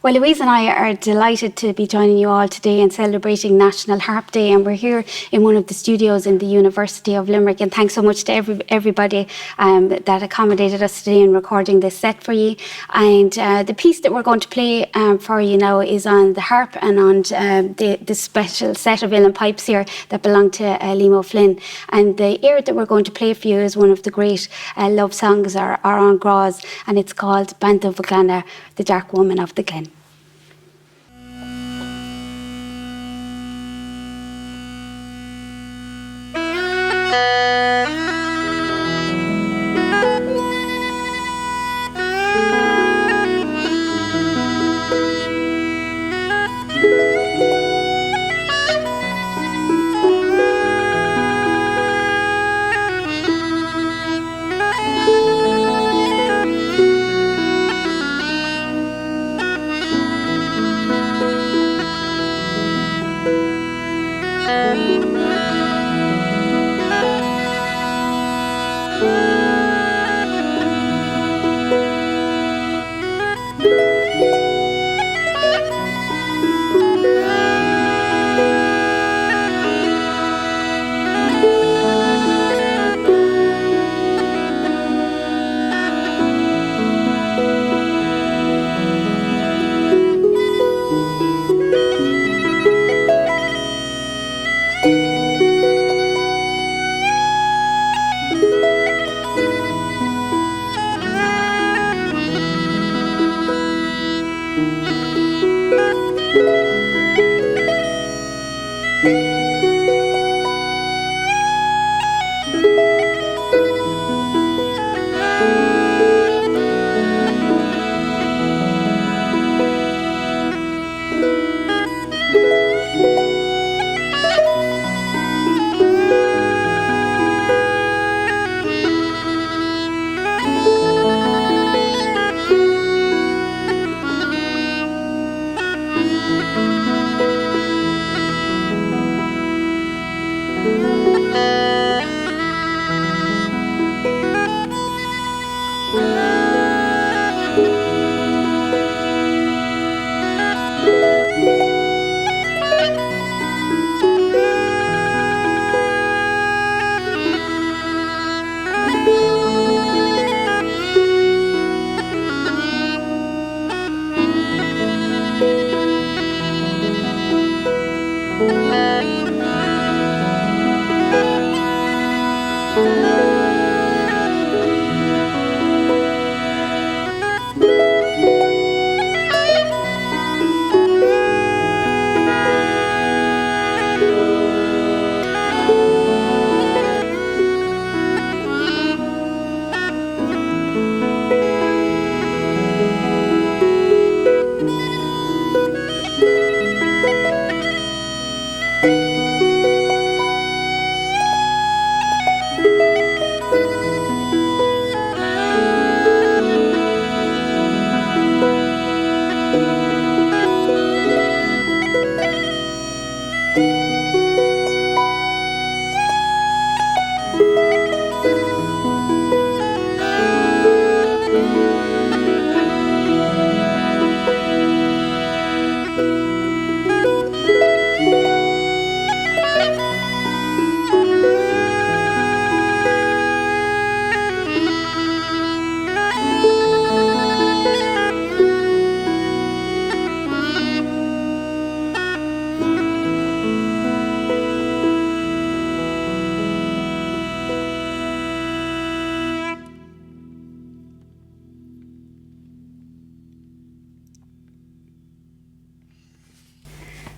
Well, Louise and I are delighted to be joining you all today in celebrating National Harp Day, and we're here in one of the studios in the University of Limerick. And thanks so much to everybody that accommodated us today in recording this set for you. And the piece that we're going to play for you now is on the harp and on the special set of uilleann pipes here that belong to Liam O'Flynn. And the air that we're going to play for you is one of the great love songs or on Graz, and it's called Dubh Ghleanna, the Dark Woman of the Glen.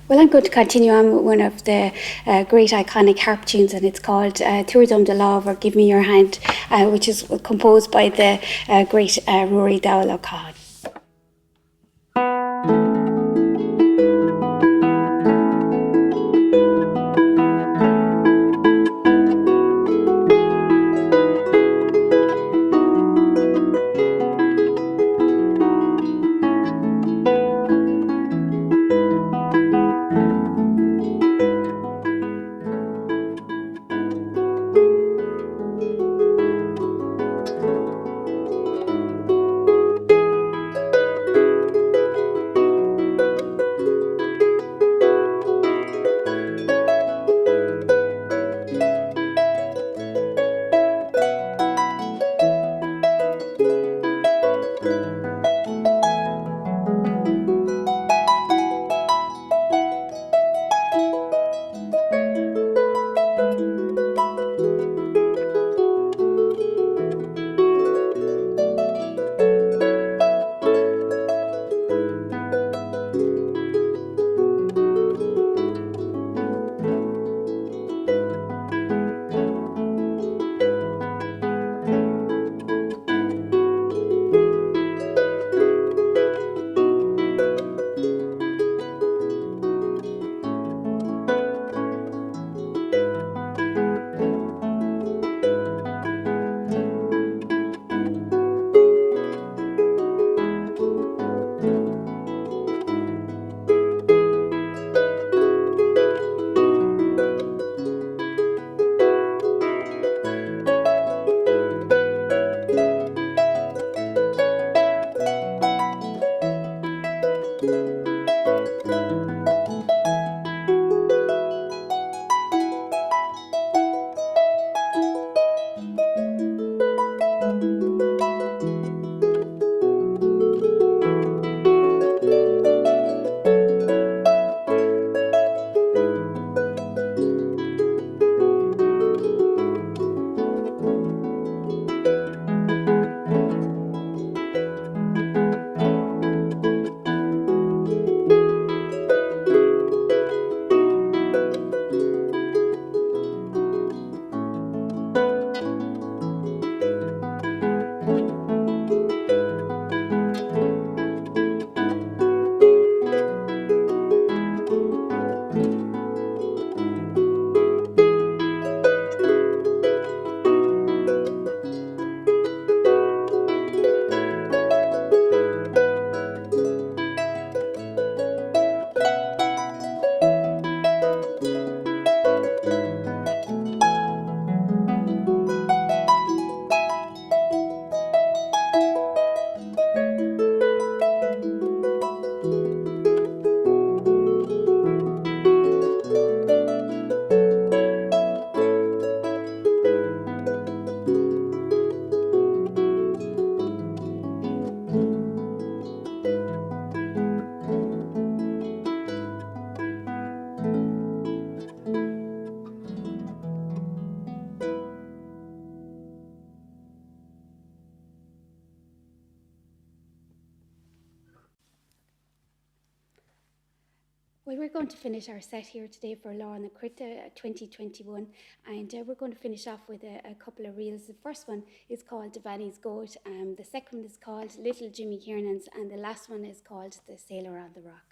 Well, I'm going to continue on with one of the great iconic harp tunes, and it's called Tuairdom de Lámh, or Give Me Your Hand, which is composed by the great Rory Dowell O'Cahn. Well, we're going to finish our set here today for Lámh 2021, and we're going to finish off with a couple of reels. The first one is called Devanney's Goat, the second one is called Little Jimmy Kiernan's, and the last one is called The Sailor on the Rock.